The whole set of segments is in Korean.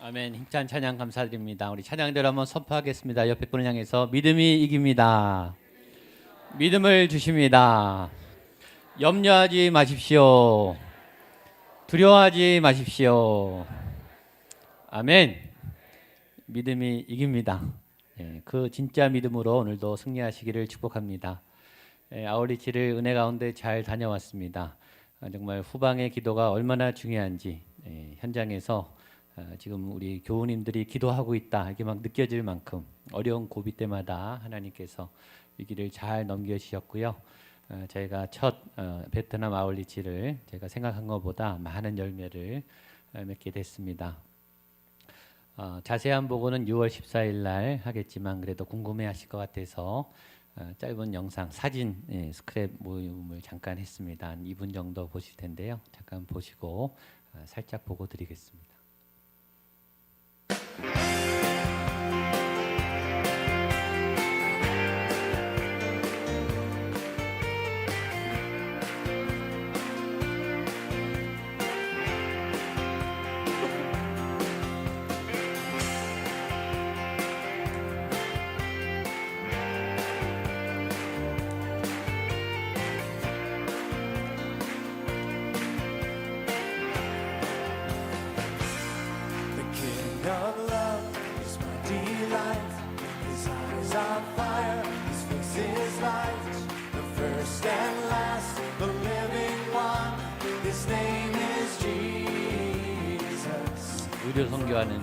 아멘. 힘찬 찬양 감사드립니다. 우리 찬양대로 한번 선포하겠습니다. 옆에 분을 향해서 믿음이 이깁니다. 믿음을 주십니다. 염려하지 마십시오. 두려워하지 마십시오. 아멘. 믿음이 이깁니다. 그 진짜 믿음으로 오늘도 승리하시기를 축복합니다. 아울리치를 은혜 가운데 잘 다녀왔습니다. 정말 후방의 기도가 얼마나 중요한지 현장에서 지금 우리 교우님들이 기도하고 있다 이게 막 느껴질 만큼 어려운 고비 때마다 하나님께서 위기를 잘 넘겨주셨고요. 저희가 첫 베트남 아울리치를 제가 생각한 것보다 많은 열매를 맺게 됐습니다. 자세한 보고는 6월 14일 날 하겠지만 그래도 궁금해하실 것 같아서 짧은 영상 사진 스크랩 모임을 잠깐 했습니다. 한 2분 정도 보실 텐데요. 잠깐 보시고 살짝 보고 드리겠습니다. 의료 선교하는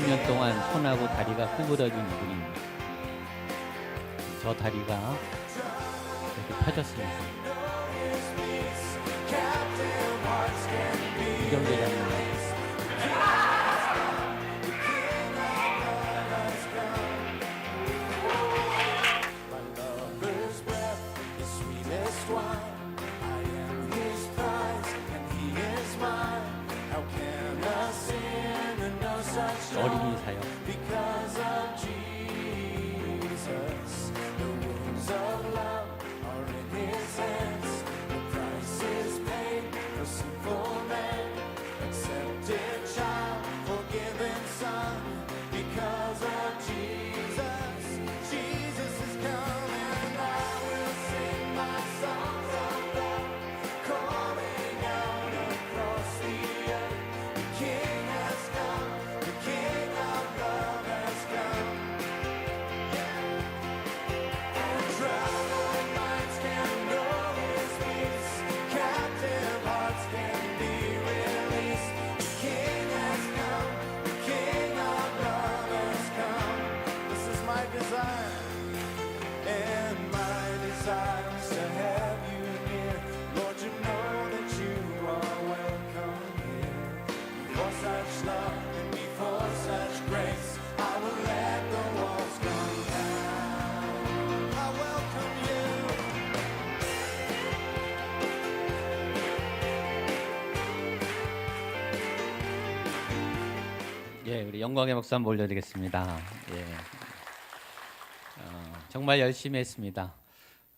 년 동안 손하고 다리가 구부러진 분입니다. 저 다리가 이렇게 펴졌습니다. 이 정도 잡니다. 어린이 사역 우리 영광의 목사 한번 올려드리겠습니다. 정말 열심히 했습니다.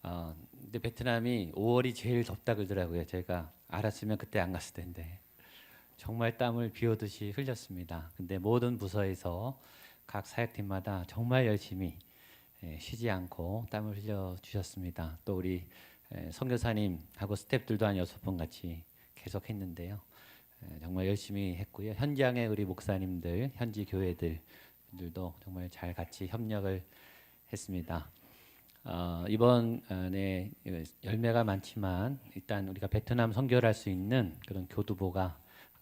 근데 베트남이 5월이 제일 덥다 그러더라고요. 제가 알았으면 그때 안 갔을 텐데 정말 땀을 비 오듯이 흘렸습니다. 근데 모든 부서에서 각 사역팀마다 정말 열심히 쉬지 않고 땀을 흘려 주셨습니다. 또 우리 선교사님하고 스태프들도 한 6분 같이 계속 했는데요. 정말 열심히 했고요. 현장에 우리 목사님들, 현지 교회들도 정말 잘 같이 협력을 했습니다. 이번에 열매가 많지만 일단 우리가 베트남 선교를 할 수 있는 그런 교두보가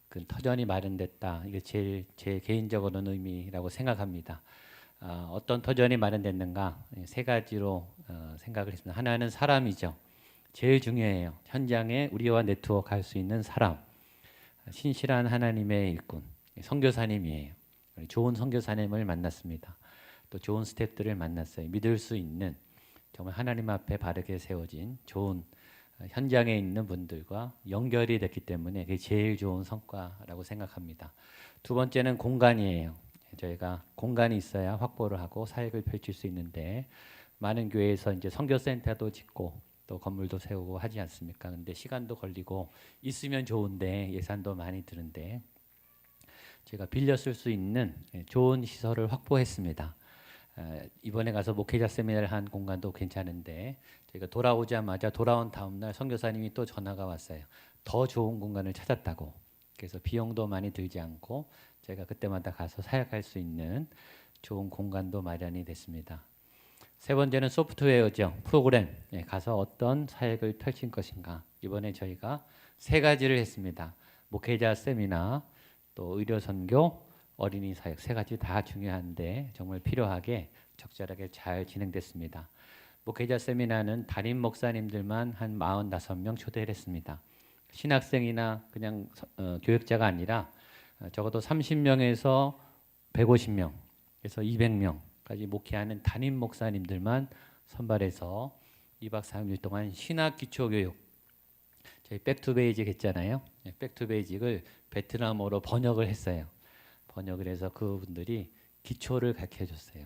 그 터전이 마련됐다. 이게 제일 제 개인적으로는 의미라고 생각합니다. 어떤 터전이 마련됐는가? 세 가지로 생각을 했습니다. 하나는 사람이죠. 제일 중요해요. 현장에 우리와 네트워크 할 수 있는 사람. 신실한 하나님의 일꾼, 선교사님이에요. 좋은 선교사님을 만났습니다. 또 좋은 스태프들을 만났어요. 믿을 수 있는 정말 하나님 앞에 바르게 세워진 좋은 현장에 있는 분들과 연결이 됐기 때문에 그게 제일 좋은 성과라고 생각합니다. 두 번째는 공간이에요. 저희가 공간이 있어야 확보를 하고 사역을 펼칠 수 있는데 많은 교회에서 이제 선교센터도 짓고 또 건물도 세우고 하지 않습니까? 근데 시간도 걸리고 있으면 좋은데 예산도 많이 드는데 제가 빌려 쓸 수 있는 좋은 시설을 확보했습니다. 이번에 가서 목회자 세미나를 한 공간도 괜찮은데 저희가 돌아오자마자 돌아온 다음 날 선교사님이 또 전화가 왔어요. 더 좋은 공간을 찾았다고. 그래서 비용도 많이 들지 않고 제가 그때마다 가서 사역할 수 있는 좋은 공간도 마련이 됐습니다. 세 번째는 소프트웨어죠. 프로그램. 가서 어떤 사역을 펼칠 것인가. 이번에 저희가 세 가지를 했습니다. 목회자 세미나, 또 의료 선교, 어린이 사역 세 가지 다 중요한데 정말 필요하게 적절하게 잘 진행됐습니다. 목회자 세미나는 담임 목사님들만 한 45명 초대를 했습니다. 신학생이나 그냥 교역자가 아니라 적어도 30명에서 150명, 그래서 200명까지 목회하는 담임 목사님들만 선발해서 2박 3일 동안 신학 기초 교육, 저희 백투베이직 했잖아요. 백투베이직을 베트남어로 번역을 했어요. 번역을 해서 그분들이 기초를 가르쳐 줬어요.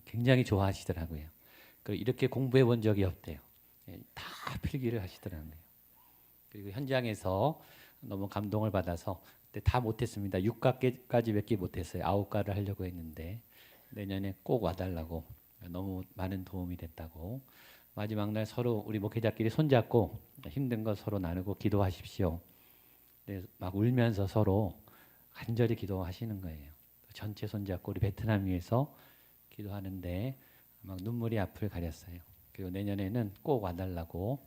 굉장히 좋아하시더라고요. 이렇게 공부해 본 적이 없대요. 다 필기를 하시더라고요. 그리고 현장에서 너무 감동을 받아서 그때 다 못했습니다. 6과까지 몇 개 못했어요. 9과를 하려고 했는데 내년에 꼭 와달라고 너무 많은 도움이 됐다고. 마지막 날 서로 우리 목회자끼리 손잡고 힘든 거 서로 나누고 기도하십시오. 막 울면서 서로 간절히 기도하시는 거예요. 전체 손잡고 우리 베트남 위해서 기도하는데 막 눈물이 앞을 가렸어요. 그리고 내년에는 꼭 와달라고,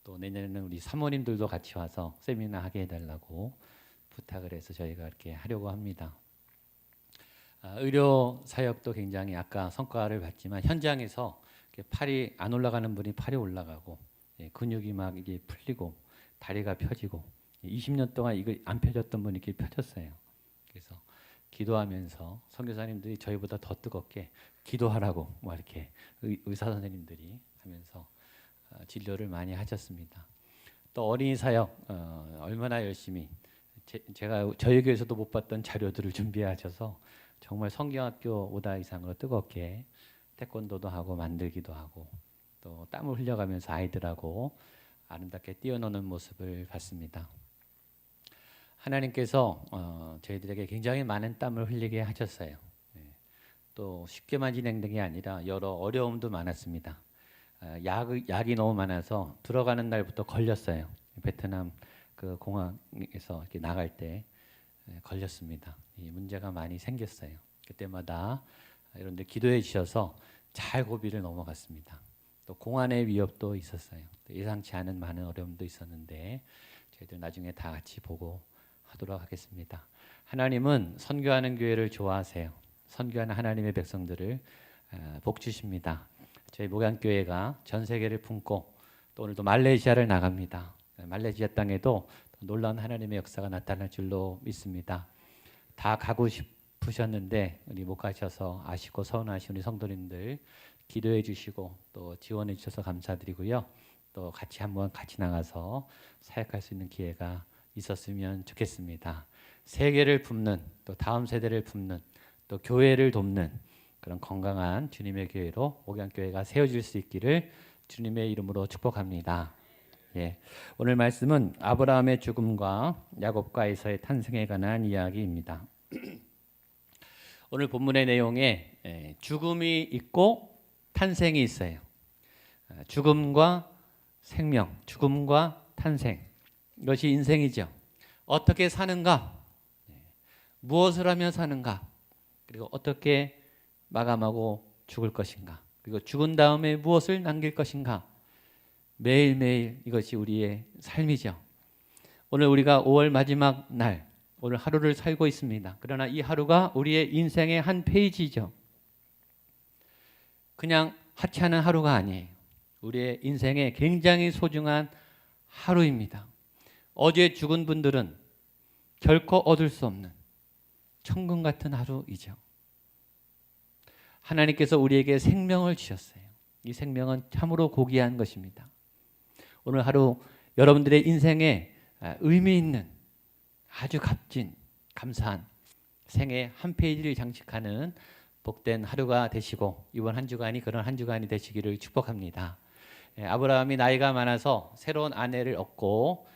또 내년에는 우리 사모님들도 같이 와서 세미나 하게 해달라고 부탁을 해서 저희가 이렇게 하려고 합니다. 의료 사역도 굉장히 아까 성과를 봤지만 현장에서 팔이 안 올라가는 분이 팔이 올라가고 근육이 막 이게 풀리고 다리가 펴지고 20년 동안 이거 안 펴졌던 분이 이렇게 펴졌어요. 그래서 기도하면서 선교사님들이 저희보다 더 뜨겁게 기도하라고 막 이렇게 의사 선생님들이 하면서 진료를 많이 하셨습니다. 또 어린이 사역 얼마나 열심히 제가 저희 교회에서도 못 봤던 자료들을 준비하셔서 정말 성경학교 오다 이상으로 뜨겁게 태권도도 하고 만들기도 하고 또 땀을 흘려가면서 아이들하고 아름답게 뛰어노는 모습을 봤습니다. 하나님께서 저희들에게 굉장히 많은 땀을 흘리게 하셨어요. 또 쉽게만 진행된 게 아니라 여러 어려움도 많았습니다. 약이 너무 많아서 들어가는 날부터 걸렸어요. 베트남 그 공항에서 이렇게 나갈 때 걸렸습니다. 이 문제가 많이 생겼어요. 그때마다 여러분들 기도해 주셔서 잘 고비를 넘어갔습니다. 또 공안의 위협도 있었어요. 또 예상치 않은 많은 어려움도 있었는데 저희들 나중에 다 같이 보고 하도록 하겠습니다. 하나님은 선교하는 교회를 좋아하세요. 선교하는 하나님의 백성들을 복 주십니다. 저희 목양교회가 전 세계를 품고 또 오늘도 말레이시아를 나갑니다. 말레이시아 땅에도 놀라운 하나님의 역사가 나타날 줄로 믿습니다. 다 가고 싶으셨는데 우리 못 가셔서 아쉽고 서운하신 우리 성도님들 기도해 주시고 또 지원해 주셔서 감사드리고요. 또 한번 같이 나가서 사역할 수 있는 기회가 있었으면 좋겠습니다. 세계를 품는 또 다음 세대를 품는 또 교회를 돕는 그런 건강한 주님의 교회로 목양교회가 세워질 수 있기를 주님의 이름으로 축복합니다. 오늘 말씀은 아브라함의 죽음과 야곱과 에서의 탄생에 관한 이야기입니다. 오늘 본문의 내용에 죽음이 있고 탄생이 있어요. 죽음과 생명, 죽음과 탄생, 이것이 인생이죠. 어떻게 사는가? 무엇을 하며 사는가? 그리고 어떻게 마감하고 죽을 것인가? 그리고 죽은 다음에 무엇을 남길 것인가? 매일매일 이것이 우리의 삶이죠. 오늘 우리가 5월 마지막 날, 오늘 하루를 살고 있습니다. 그러나 이 하루가 우리의 인생의 한 페이지죠. 그냥 하찮은 하루가 아니에요. 우리의 인생에 굉장히 소중한 하루입니다. 어제 죽은 분들은 결코 얻을 수 없는 천국 같은 하루이죠. 하나님께서 우리에게 생명을 주셨어요. 이 생명은 참으로 고귀한 것입니다. 오늘 하루 여러분들의 인생에 의미 있는 아주 값진 감사한 생애 한 페이지를 장식하는 복된 하루가 되시고 이번 한 주간이 그런 한 주간이 되시기를 축복합니다. 아브라함이 나이가 많아서 새로운 아내를 얻고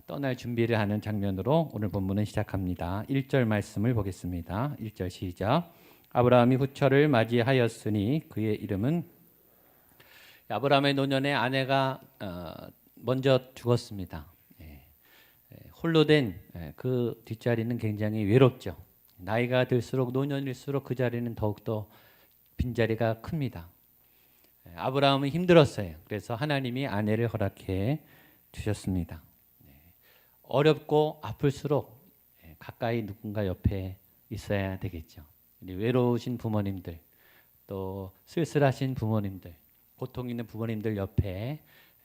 떠날 준비를 하는 장면으로 오늘 본문은 시작합니다. 1절 말씀을 보겠습니다. 1절 시작. 아브라함이 후처를 맞이하였으니 그의 이름은, 아브라함의 노년에 아내가 먼저 죽었습니다. 홀로 된 그 뒷자리는 굉장히 외롭죠. 나이가 들수록 노년일수록 그 자리는 더욱더 빈자리가 큽니다. 아브라함은 힘들었어요. 그래서 하나님이 아내를 허락해 주셨습니다. 어렵고 아플수록 가까이 누군가 옆에 있어야 되겠죠. 외로우신 부모님들, 또 쓸쓸하신 부모님들, 고통 있는 부모님들 옆에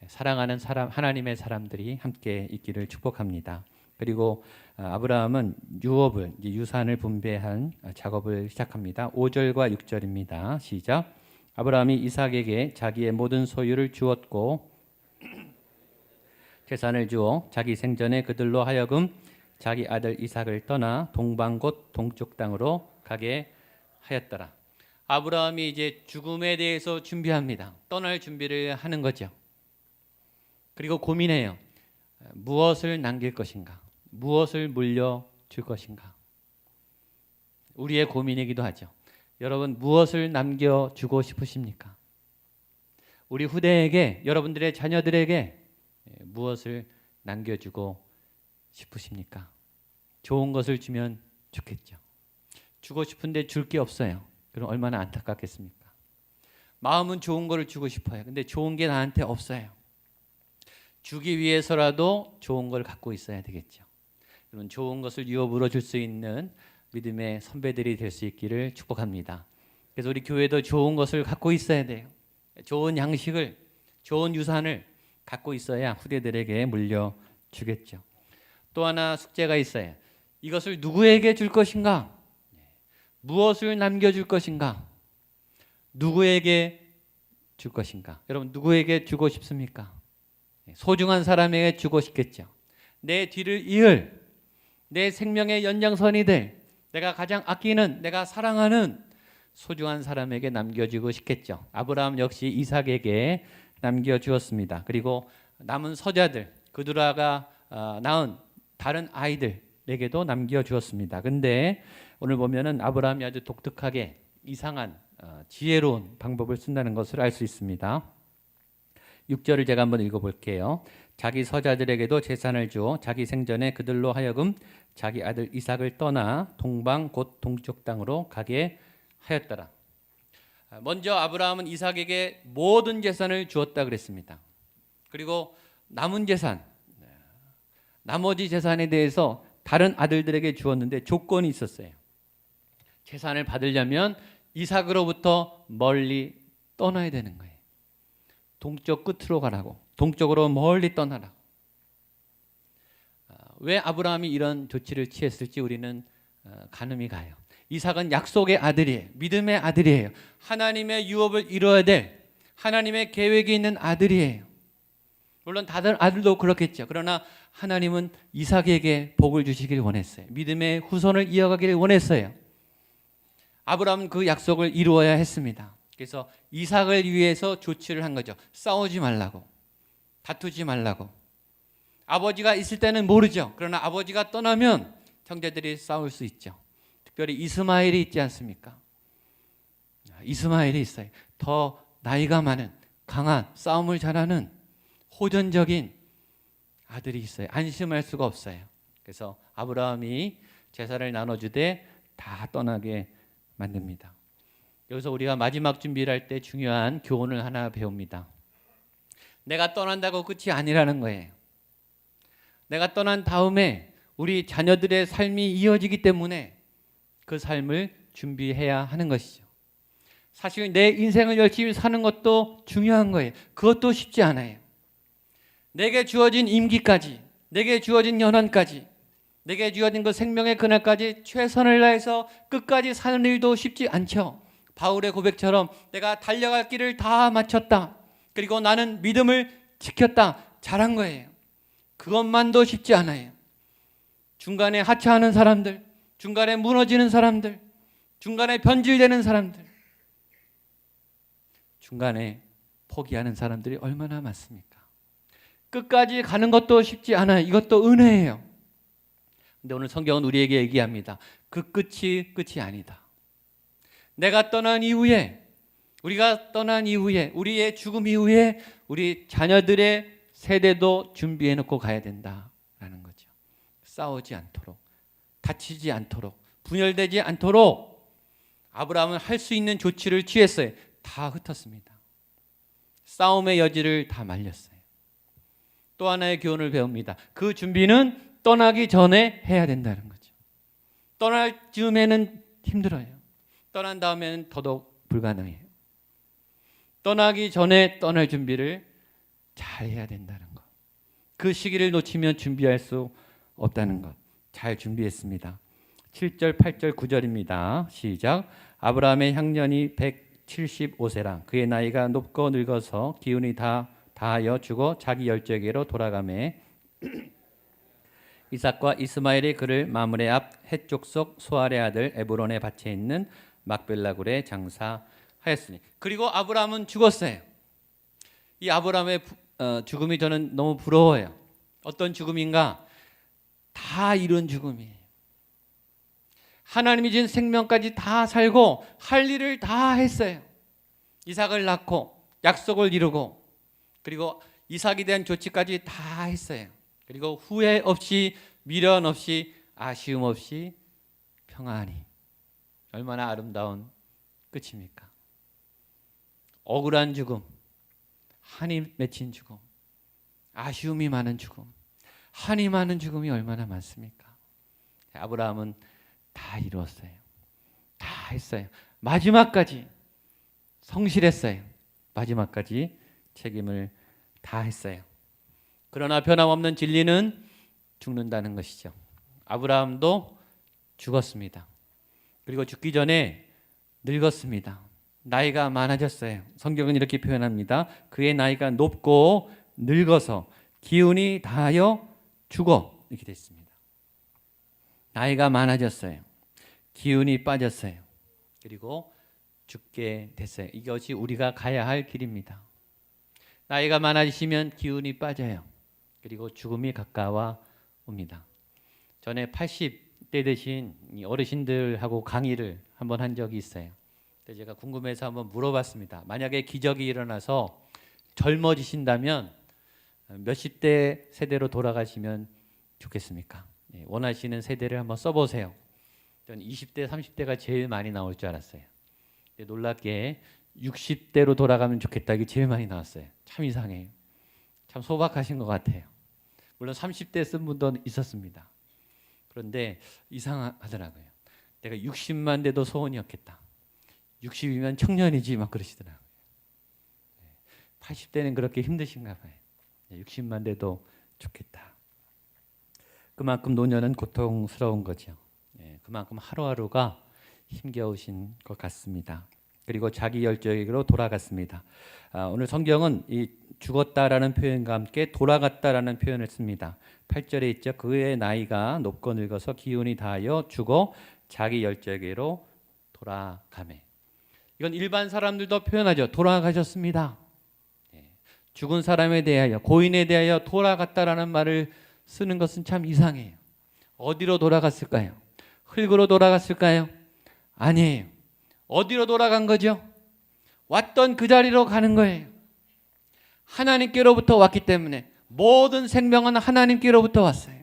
사랑하는 사람, 하나님의 사람들이 함께 있기를 축복합니다. 그리고 아브라함은 유업을, 유산을 분배한 작업을 시작합니다. 5절과 6절입니다. 시작. 아브라함이 이삭에게 자기의 모든 소유를 주었고 재산을 주어 자기 생전에 그들로 하여금 자기 아들 이삭을 떠나 동방 곧 동쪽 땅으로 가게 하였더라. 아브라함이 이제 죽음에 대해서 준비합니다. 떠날 준비를 하는 거죠. 그리고 고민해요. 무엇을 남길 것인가? 무엇을 물려줄 것인가? 우리의 고민이기도 하죠. 여러분, 무엇을 남겨주고 싶으십니까? 우리 후대에게, 여러분들의 자녀들에게 무엇을 남겨주고 싶으십니까? 좋은 것을 주면 좋겠죠. 주고 싶은데 줄 게 없어요. 그럼 얼마나 안타깝겠습니까? 마음은 좋은 거를 주고 싶어요. 근데 좋은 게 나한테 없어요. 주기 위해서라도 좋은 걸 갖고 있어야 되겠죠. 여러분, 좋은 것을 유업으로 줄 수 있는 믿음의 선배들이 될 수 있기를 축복합니다. 그래서 우리 교회도 좋은 것을 갖고 있어야 돼요. 좋은 양식을, 좋은 유산을 갖고 있어야 후대들에게 물려주겠죠. 또 하나 숙제가 있어요. 이것을 누구에게 줄 것인가? 무엇을 남겨줄 것인가? 누구에게 줄 것인가? 여러분, 누구에게 주고 싶습니까? 소중한 사람에게 주고 싶겠죠. 내 뒤를 이을, 내 생명의 연장선이 될, 내가 가장 아끼는, 내가 사랑하는 소중한 사람에게 남겨주고 싶겠죠. 아브라함 역시 이삭에게 남겨주었습니다. 그리고 남은 서자들, 그들아가 낳은 다른 아이들에게도 남겨주었습니다. 근데 오늘 보면은 아브라함이 아주 독특하게 이상한 지혜로운 방법을 쓴다는 것을 알 수 있습니다. 6절을 제가 한번 읽어볼게요. 자기 서자들에게도 재산을 주어 자기 생전에 그들로 하여금 자기 아들 이삭을 떠나 동방 곧 동쪽 땅으로 가게 하였더라. 먼저 아브라함은 이삭에게 모든 재산을 주었다 그랬습니다. 그리고 남은 재산, 나머지 재산에 대해서 다른 아들들에게 주었는데 조건이 있었어요. 재산을 받으려면 이삭으로부터 멀리 떠나야 되는 거예요. 동쪽 끝으로 가라고, 동쪽으로 멀리 떠나라. 왜 아브라함이 이런 조치를 취했을지 우리는 가늠이 가요. 이삭은 약속의 아들이에요. 믿음의 아들이에요. 하나님의 유업을 이루어야 될 하나님의 계획이 있는 아들이에요. 물론 다른 아들도 그렇겠죠. 그러나 하나님은 이삭에게 복을 주시길 원했어요. 믿음의 후손을 이어가기를 원했어요. 아브라함은 그 약속을 이루어야 했습니다. 그래서 이삭을 위해서 조치를 한 거죠. 싸우지 말라고, 다투지 말라고. 아버지가 있을 때는 모르죠. 그러나 아버지가 떠나면 형제들이 싸울 수 있죠. 특별히 이스마엘이 있지 않습니까? 이스마엘이 있어요. 더 나이가 많은, 강한, 싸움을 잘하는 호전적인 아들이 있어요. 안심할 수가 없어요. 그래서 아브라함이 제사를 나눠주되 다 떠나게 만듭니다. 여기서 우리가 마지막 준비를 할 때 중요한 교훈을 하나 배웁니다. 내가 떠난다고 끝이 아니라는 거예요. 내가 떠난 다음에 우리 자녀들의 삶이 이어지기 때문에 그 삶을 준비해야 하는 것이죠. 사실 내 인생을 열심히 사는 것도 중요한 거예요. 그것도 쉽지 않아요. 내게 주어진 임기까지, 내게 주어진 연한까지, 내게 주어진 그 생명의 그날까지 최선을 다해서 끝까지 사는 일도 쉽지 않죠. 바울의 고백처럼 내가 달려갈 길을 다 마쳤다. 그리고 나는 믿음을 지켰다. 잘한 거예요. 그것만도 쉽지 않아요. 중간에 하차하는 사람들, 중간에 무너지는 사람들, 중간에 변질되는 사람들, 중간에 포기하는 사람들이 얼마나 많습니까? 끝까지 가는 것도 쉽지 않아요. 이것도 은혜예요. 근데 오늘 성경은 우리에게 얘기합니다. 그 끝이 아니다. 내가 떠난 이후에, 우리가 떠난 이후에, 우리의 죽음 이후에 우리 자녀들의 세대도 준비해 놓고 가야 된다라는 거죠. 싸우지 않도록, 다치지 않도록, 분열되지 않도록 아브라함은 할 수 있는 조치를 취했어요. 다 흩었습니다. 싸움의 여지를 다 말렸어요. 또 하나의 교훈을 배웁니다. 그 준비는 떠나기 전에 해야 된다는 거죠. 떠날 즈음에는 힘들어요. 떠난 다음에는 더더욱 불가능해요. 떠나기 전에 떠날 준비를 잘 해야 된다는 것. 그 시기를 놓치면 준비할 수 없다는 것. 잘 준비했습니다. 7절, 8절, 9절입니다. 시작. 아브라함의 향년이 175세라. 그의 나이가 높고 늙어서 기운이 다하여 죽어 자기 열조에게로 돌아가매 이삭과 이스마엘이 그를 마므레 앞 헷 족속 소알의 아들 에브론의 밭에 있는 막벨라 굴에 장사하였으니. 그리고 아브라함은 죽었어요. 이 아브라함의 죽음이 저는 너무 부러워요. 어떤 죽음인가? 다 이룬 죽음이에요. 하나님이 준 생명까지 다 살고 할 일을 다 했어요. 이삭을 낳고 약속을 이루고 그리고 이삭에 대한 조치까지 다 했어요. 그리고 후회 없이 미련 없이 아쉬움 없이 평안히. 얼마나 아름다운 끝입니까? 억울한 죽음, 한이 맺힌 죽음, 아쉬움이 많은 죽음, 한이 많은 죽음이 얼마나 많습니까? 아브라함은 다 이루었어요. 다 했어요. 마지막까지 성실했어요. 마지막까지 책임을 다 했어요. 그러나 변함없는 진리는 죽는다는 것이죠. 아브라함도 죽었습니다. 그리고 죽기 전에 늙었습니다. 나이가 많아졌어요. 성경은 이렇게 표현합니다. 그의 나이가 높고 늙어서 기운이 다하여 죽어. 이렇게 되어 있습니다. 나이가 많아졌어요. 기운이 빠졌어요. 그리고 죽게 됐어요. 이것이 우리가 가야 할 길입니다. 나이가 많아지시면 기운이 빠져요. 그리고 죽음이 가까워 옵니다. 전에 80대 되신 어르신들하고 강의를 한번 한 적이 있어요. 그때 제가 궁금해서 한번 물어봤습니다. 만약에 기적이 일어나서 젊어지신다면 몇십 대 세대로 돌아가시면 좋겠습니까? 원하시는 세대를 한번 써보세요. 저는 20대, 30대가 제일 많이 나올 줄 알았어요. 놀랍게 60대로 돌아가면 좋겠다. 이게 제일 많이 나왔어요. 참 이상해요. 참 소박하신 것 같아요. 물론 30대 쓴 분도 있었습니다. 그런데 이상하더라고요. 내가 60만 돼도 소원이 없겠다. 60이면 청년이지 막 그러시더라고요. 80대는 그렇게 힘드신가 봐요. 60만 돼도 좋겠다. 그만큼 노년은 고통스러운 거죠. 그만큼 하루하루가 힘겨우신 것 같습니다. 그리고 자기 열정으로 돌아갔습니다. 오늘 성경은 이 죽었다라는 표현과 함께 돌아갔다라는 표현을 씁니다. 8절에 있죠. 그의 나이가 높고 늙어서 기운이 다하여 죽어 자기 열정으로 돌아가매. 이건 일반 사람들도 표현하죠. 돌아가셨습니다. 죽은 사람에 대하여, 고인에 대하여 돌아갔다라는 말을 쓰는 것은 참 이상해요. 어디로 돌아갔을까요? 흙으로 돌아갔을까요? 아니에요. 어디로 돌아간 거죠? 왔던 그 자리로 가는 거예요. 하나님께로부터 왔기 때문에 모든 생명은 하나님께로부터 왔어요.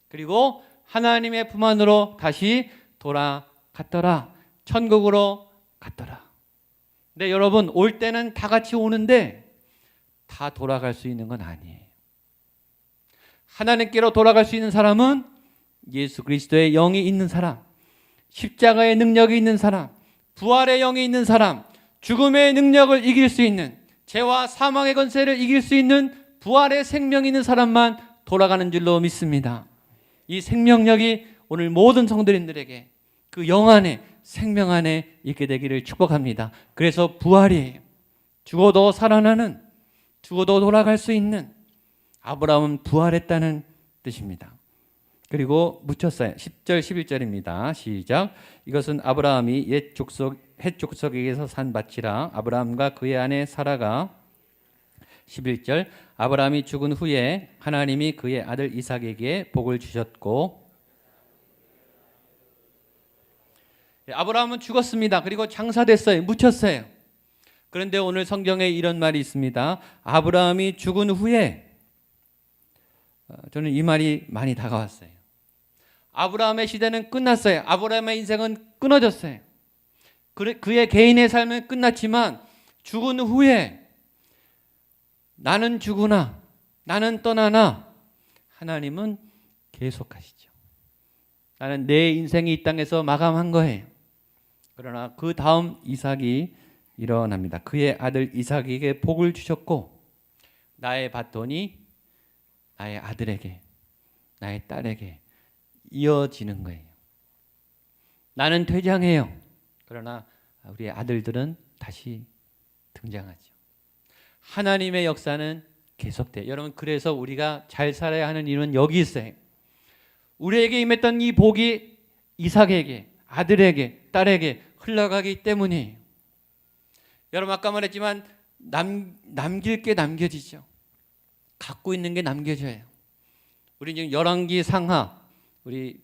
그리고 하나님의 품 안으로 다시 돌아갔더라. 천국으로 갔더라. 근데 여러분, 올 때는 다 같이 오는데 다 돌아갈 수 있는 건 아니에요. 하나님께로 돌아갈 수 있는 사람은 예수 그리스도의 영이 있는 사람, 십자가의 능력이 있는 사람, 부활의 영이 있는 사람, 죽음의 능력을 이길 수 있는, 죄와 사망의 권세를 이길 수 있는 부활의 생명이 있는 사람만 돌아가는 줄로 믿습니다. 이 생명력이 오늘 모든 성도님들에게 그 영 안에 생명 안에 있게 되기를 축복합니다. 그래서 부활이에요. 죽어도 살아나는, 죽어도 돌아갈 수 있는, 아브라함은 부활했다는 뜻입니다. 그리고 묻혔어요. 10절 11절입니다. 시작. 이것은 아브라함이 헷 족속에게서 산 밭이라. 아브라함과 그의 아내 사라가 11절. 아브라함이 죽은 후에 하나님이 그의 아들 이삭에게 복을 주셨고, 아브라함은 죽었습니다. 그리고 장사됐어요. 묻혔어요. 그런데 오늘 성경에 이런 말이 있습니다. 아브라함이 죽은 후에, 저는 이 말이 많이 다가왔어요. 아브라함의 시대는 끝났어요. 아브라함의 인생은 끊어졌어요. 그의 개인의 삶은 끝났지만 죽은 후에 나는 죽으나 나는 떠나나 하나님은 계속하시죠. 나는 내 인생이 이 땅에서 마감한 거예요. 그러나 그 다음 이삭이 일어납니다. 그의 아들 이삭에게 복을 주셨고, 나의 바톤이 나의 아들에게, 나의 딸에게 이어지는 거예요. 나는 퇴장해요. 그러나 우리 아들들은 다시 등장하죠. 하나님의 역사는 계속돼요. 여러분, 그래서 우리가 잘 살아야 하는 이유는 여기 있어요. 우리에게 임했던 이 복이 이삭에게, 아들에게, 딸에게 흘러가기 때문이에요. 여러분, 아까 말했지만 남길 게 남겨지죠. 갖고 있는 게 남겨져요. 우리 지금 열왕기 상하, 우리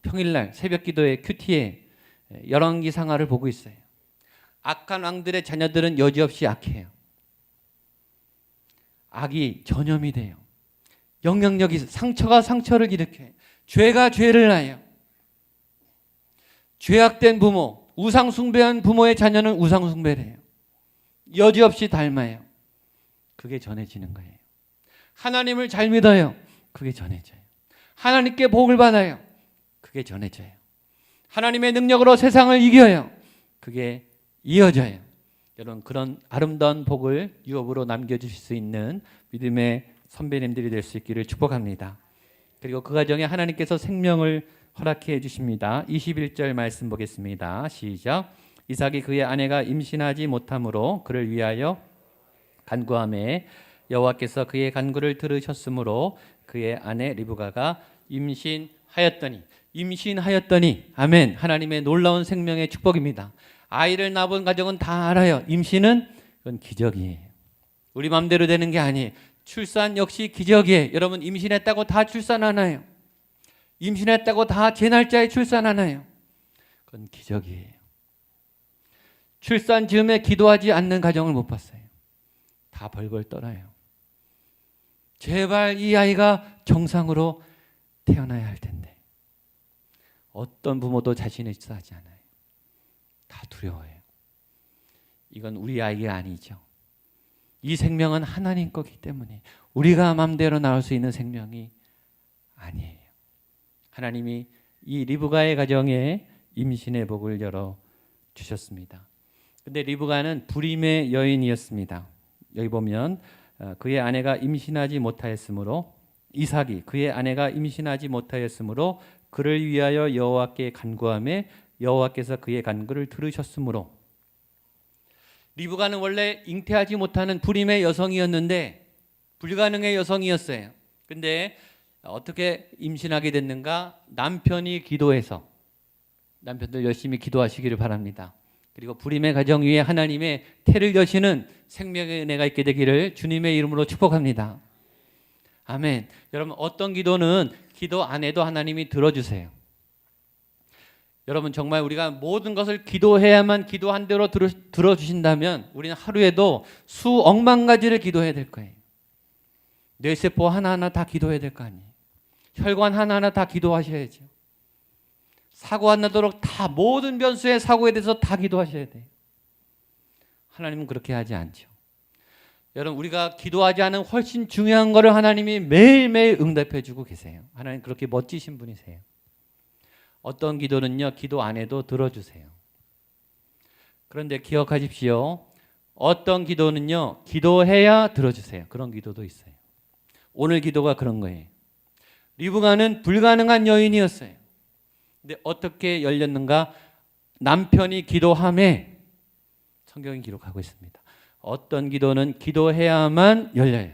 평일날 새벽기도의 큐티에 열왕기 상하를 보고 있어요. 악한 왕들의 자녀들은 여지없이 악해요. 악이 전염이 돼요. 영향력이, 상처가 상처를 일으켜요. 죄가 죄를 낳아요. 죄악된 부모, 우상 숭배한 부모의 자녀는 우상 숭배를 해요. 여지없이 닮아요. 그게 전해지는 거예요. 하나님을 잘 믿어요. 그게 전해져요. 하나님께 복을 받아요. 그게 전해져요. 하나님의 능력으로 세상을 이겨요. 그게 이어져요. 여러분, 그런 아름다운 복을 유업으로 남겨주실 수 있는 믿음의 선배님들이 될 수 있기를 축복합니다. 그리고 그 가정에 하나님께서 생명을 허락해 주십니다. 21절 말씀 보겠습니다. 시작. 이삭이 그의 아내가 임신하지 못하므로 그를 위하여 간구하매 여호와께서 그의 간구를 들으셨으므로 그의 아내 리브가가 임신하였더니, 아멘. 하나님의 놀라운 생명의 축복입니다. 아이를 낳은 가정은 다 알아요. 임신은 그건 기적이에요. 우리 마음대로 되는 게 아니에요. 출산 역시 기적이에요. 여러분, 임신했다고 다 출산하나요? 임신했다고 다 제 날짜에 출산하나요? 그건 기적이에요. 출산 즈음에 기도하지 않는 가정을 못 봤어요. 다 벌벌 떨어요. 제발 이 아이가 정상으로 태어나야 할 텐데. 어떤 부모도 자신의 짓을 하지 않아요. 다 두려워해요. 이건 우리 아이가 아니죠. 이 생명은 하나님 거기 때문에 우리가 마음대로 낳을 수 있는 생명이 아니에요. 하나님이 이 리브가의 가정에 임신의 복을 열어 주셨습니다. 근데 리브가는 불임의 여인이었습니다. 여기 보면 그의 아내가 임신하지 못하였으므로, 이삭이 그의 아내가 임신하지 못하였으므로 그를 위하여 여호와께 간구하며 여호와께서 그의 간구를 들으셨으므로. 리브가는 원래 잉태하지 못하는 불임의 여성이었는데 불가능의 여성이었어요. 근데 어떻게 임신하게 됐는가? 남편이 기도해서. 남편들 열심히 기도하시기를 바랍니다. 그리고 불임의 가정 위에 하나님의 태를 여시는 생명의 은혜가 있게 되기를 주님의 이름으로 축복합니다. 아멘. 여러분, 어떤 기도는 기도 안 해도 하나님이 들어주세요. 여러분, 정말 우리가 모든 것을 기도해야만 기도한 대로 들어주신다면 우리는 하루에도 수억만 가지를 기도해야 될 거예요. 뇌세포 하나하나 다 기도해야 될 거 아니에요. 혈관 하나하나 다 기도하셔야죠. 사고 안 나도록 다 모든 변수의 사고에 대해서 다 기도하셔야 돼요. 하나님은 그렇게 하지 않죠. 여러분, 우리가 기도하지 않은 훨씬 중요한 거를 하나님이 매일매일 응답해 주고 계세요. 하나님 그렇게 멋지신 분이세요. 어떤 기도는요, 기도 안 해도 들어주세요. 그런데 기억하십시오. 어떤 기도는요, 기도해야 들어주세요. 그런 기도도 있어요. 오늘 기도가 그런 거예요. 리브가는 불가능한 여인이었어요. 근데 어떻게 열렸는가? 남편이 기도함에 성경이 기록하고 있습니다. 어떤 기도는 기도해야만 열려요.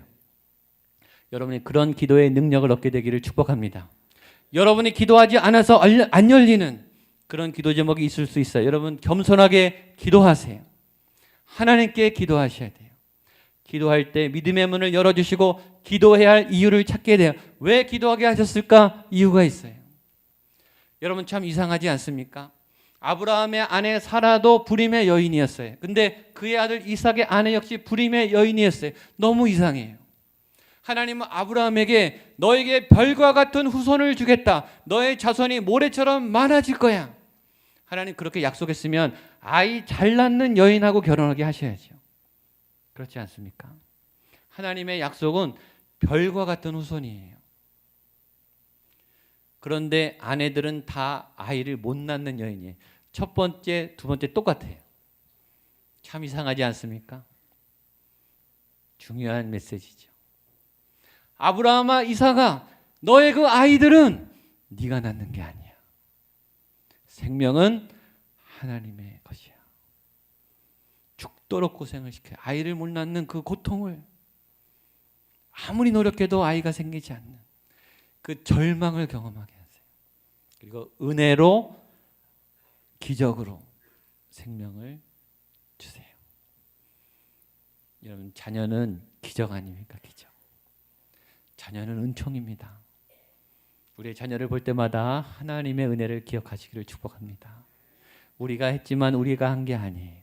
여러분이 그런 기도의 능력을 얻게 되기를 축복합니다. 여러분이 기도하지 않아서 안 열리는 그런 기도 제목이 있을 수 있어요. 여러분 겸손하게 기도하세요. 하나님께 기도하셔야 돼요. 기도할 때 믿음의 문을 열어주시고 기도해야 할 이유를 찾게 돼요. 왜 기도하게 하셨을까? 이유가 있어요. 여러분 참 이상하지 않습니까? 아브라함의 아내 사라도 불임의 여인이었어요. 근데 그의 아들 이삭의 아내 역시 불임의 여인이었어요. 너무 이상해요. 하나님은 아브라함에게 너에게 별과 같은 후손을 주겠다. 너의 자손이 모래처럼 많아질 거야. 하나님 그렇게 약속했으면 아이 잘 낳는 여인하고 결혼하게 하셔야죠. 그렇지 않습니까? 하나님의 약속은 별과 같은 후손이에요. 그런데 아내들은 다 아이를 못 낳는 여인이에요. 첫 번째, 두 번째 똑같아요. 참 이상하지 않습니까? 중요한 메시지죠. 아브라함아, 이삭아, 너의 그 아이들은 네가 낳는 게 아니야. 생명은 하나님의 것이야. 죽도록 고생을 시켜요. 아이를 못 낳는 그 고통을, 아무리 노력해도 아이가 생기지 않는 그 절망을 경험하게 하세요. 그리고 은혜로, 기적으로 생명을 주세요. 여러분, 자녀는 기적 아닙니까? 기적. 자녀는 은총입니다. 우리의 자녀를 볼 때마다 하나님의 은혜를 기억하시기를 축복합니다. 우리가 했지만 우리가 한 게 아니에요.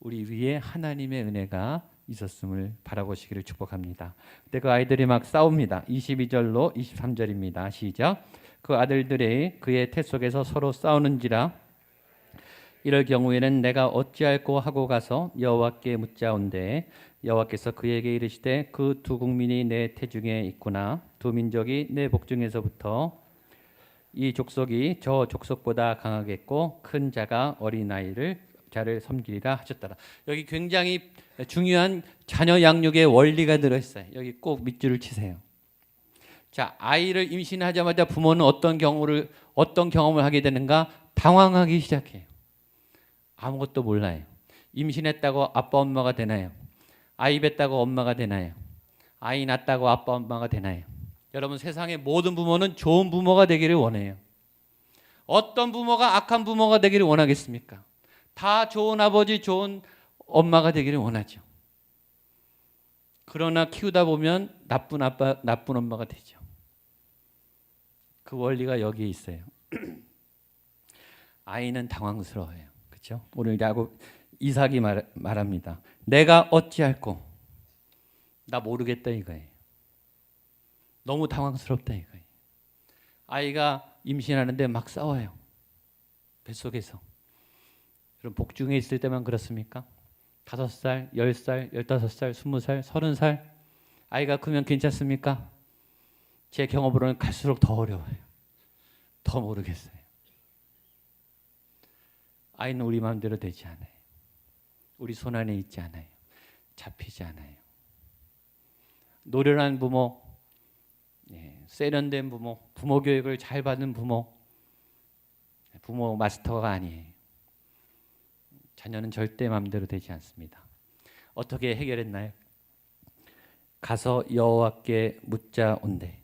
우리 위에 하나님의 은혜가 있었음을 바라보시기를 축복합니다. 그때 그 아이들이 막 싸웁니다. 22절로 23절입니다. 시작. 그 아들들이 그의 태 속에서 서로 싸우는지라 이럴 경우에는 내가 어찌할꼬 하고 가서 여호와께 묻자온대 여호와께서 그에게 이르시되 그 두 국민이 내 태중에 있구나. 두 민족이 내 복중에서부터 이 족속이 저 족속보다 강하겠고 큰 자가 어린아이를 자를 섬기리라 하셨더라. 여기 굉장히 중요한 자녀 양육의 원리가 들어있어요. 여기 꼭 밑줄을 치세요. 자, 아이를 임신하자마자 부모는 어떤 경험을 하게 되는가? 당황하기 시작해요. 아무것도 몰라요. 임신했다고 아빠 엄마가 되나요? 아이 뵀다고 엄마가 되나요? 아이 낳았다고 아빠 엄마가 되나요? 여러분, 세상의 모든 부모는 좋은 부모가 되기를 원해요. 어떤 부모가 악한 부모가 되기를 원하겠습니까? 다 좋은 아버지, 좋은 엄마가 되기를 원하죠. 그러나 키우다 보면 나쁜 아빠, 나쁜 엄마가 되죠. 그 원리가 여기에 있어요. 아이는 당황스러워요. 그렇죠? 오늘 야곱 이삭이 말합니다. 내가 어찌할꼬? 나 모르겠다 이거예요. 너무 당황스럽다 이거예요. 아이가 임신하는데 막 싸워요. 뱃속에서. 여러분, 복중에 있을 때만 그렇습니까? 5살, 10살, 15살, 20살, 30살 아이가 크면 괜찮습니까? 제 경험으로는 갈수록 더 어려워요. 더 모르겠어요. 아이는 우리 마음대로 되지 않아요. 우리 손 안에 있지 않아요. 잡히지 않아요. 노련한 부모, 세련된 부모, 부모 교육을 잘 받는 부모 마스터가 아니에요. 자녀는 절대 마음대로 되지 않습니다. 어떻게 해결했나요? 가서 여호와께 묻자온대.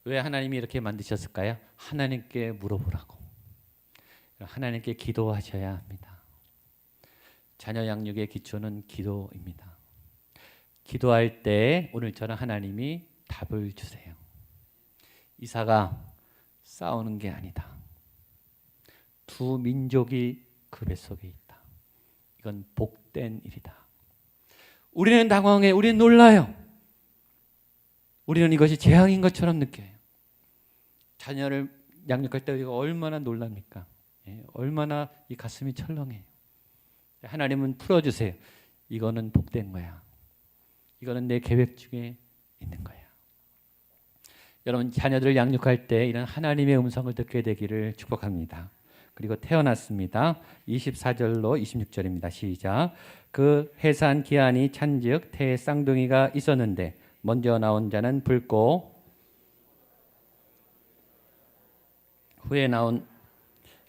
왜 하나님이 이렇게 만드셨을까요? 하나님께 물어보라고. 하나님께 기도하셔야 합니다. 자녀 양육의 기초는 기도입니다. 기도할 때 오늘처럼 하나님이 답을 주세요. 이삭아, 싸우는 게 아니다. 두 민족이 그 뱃속에 있다. 이건 복된 일이다. 우리는 당황해, 우리는 놀라요. 우리는 이것이 재앙인 것처럼 느껴요. 자녀를 양육할 때 우리가 얼마나 놀랍니까? 얼마나 이 가슴이 철렁해요. 하나님은 풀어주세요. 이거는 복된 거야. 이거는 내 계획 중에 있는 거야. 여러분, 자녀들을 양육할 때 이런 하나님의 음성을 듣게 되기를 축복합니다. 그리고 태어났습니다. 24절로 26절입니다. 시작. 그 해산 기한이 찬즉 태에 쌍둥이가 있었는데 먼저 나온 자는 붉고 후에 나온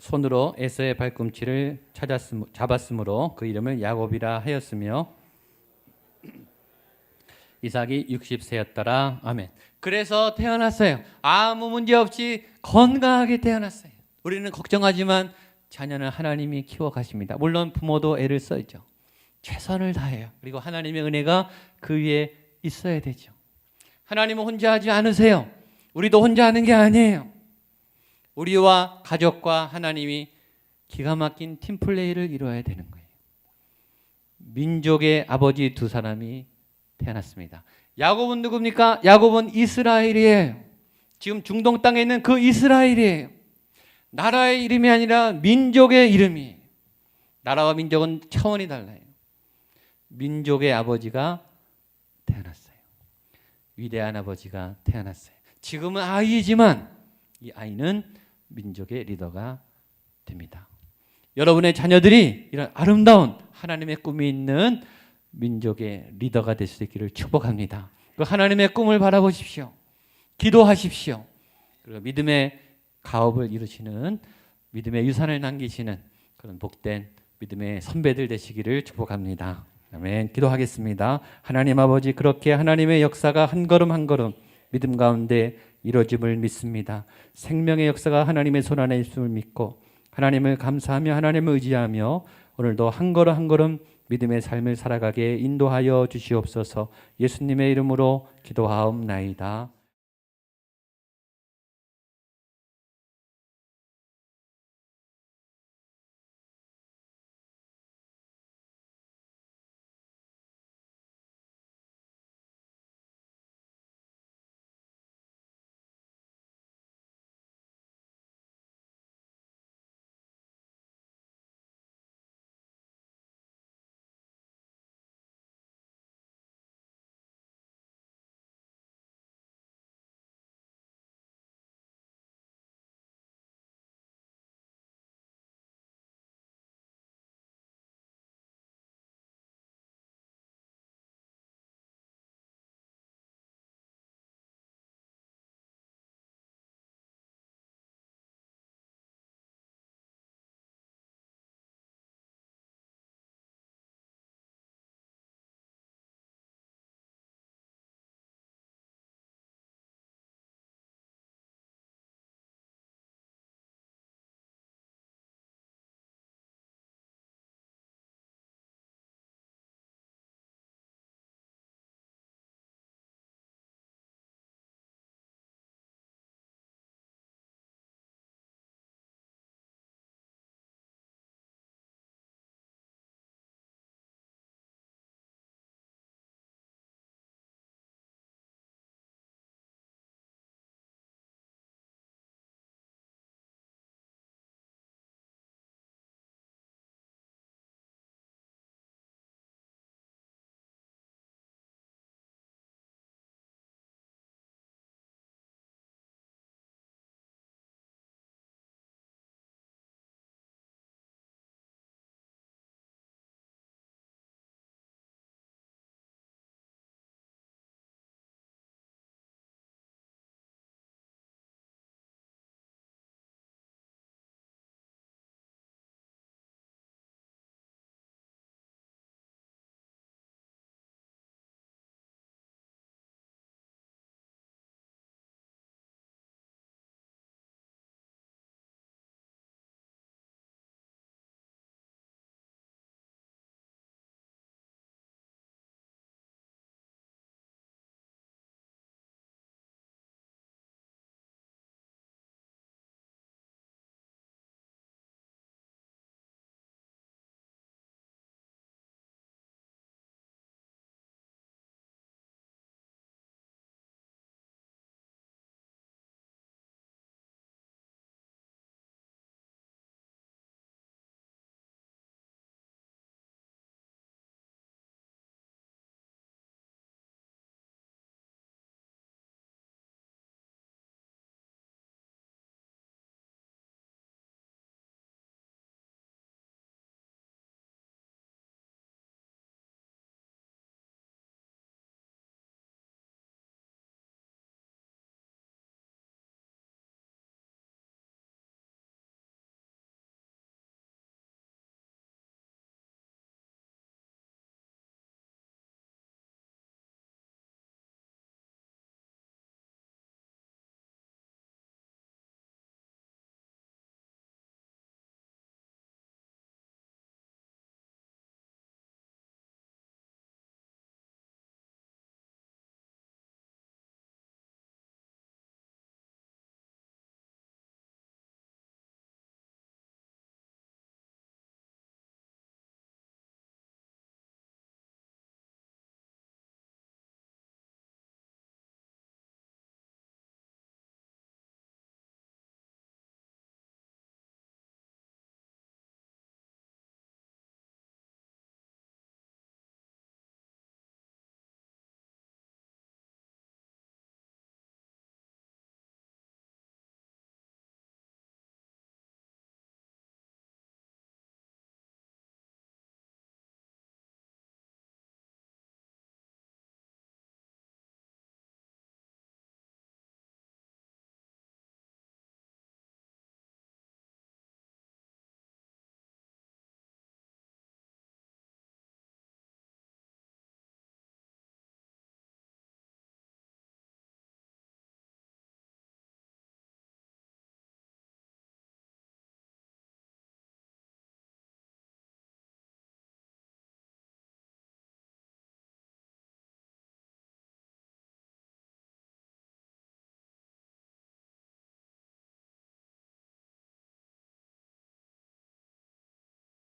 손으로 에서의 발꿈치를 잡았으므로 그 이름을 야곱이라 하였으며 이삭이 60세였더라. 아멘. 그래서 태어났어요. 아무 문제 없이 건강하게 태어났어요. 우리는 걱정하지만 자녀는 하나님이 키워가십니다. 물론 부모도 애를 써야죠. 최선을 다해요. 그리고 하나님의 은혜가 그 위에 있어야 되죠. 하나님은 혼자 하지 않으세요. 우리도 혼자 하는 게 아니에요. 우리와 가족과 하나님이 기가 막힌 팀플레이를 이루어야 되는 거예요. 민족의 아버지 두 사람이 태어났습니다. 야곱은 누굽니까? 야곱은 이스라엘이에요. 지금 중동 땅에 있는 그 이스라엘이에요. 나라의 이름이 아니라 민족의 이름이에요. 나라와 민족은 차원이 달라요. 민족의 아버지가 태어났어요. 위대한 아버지가 태어났어요. 지금은 아이지만 이 아이는 민족의 리더가 됩니다. 여러분의 자녀들이 이런 아름다운 하나님의 꿈이 있는 민족의 리더가 될 수 있기를 축복합니다. 그 하나님의 꿈을 바라보십시오. 기도하십시오. 그리고 믿음의 가업을 이루시는, 믿음의 유산을 남기시는 그런 복된 믿음의 선배들 되시기를 축복합니다. 아멘. 기도하겠습니다. 하나님 아버지, 그렇게 하나님의 역사가 한 걸음 한 걸음 믿음 가운데 이루어짐을 믿습니다. 생명의 역사가 하나님의 손 안에 있음을 믿고 하나님을 감사하며 하나님을 의지하며 오늘도 한 걸음 한 걸음 믿음의 삶을 살아가게 인도하여 주시옵소서. 예수님의 이름으로 기도하옵나이다.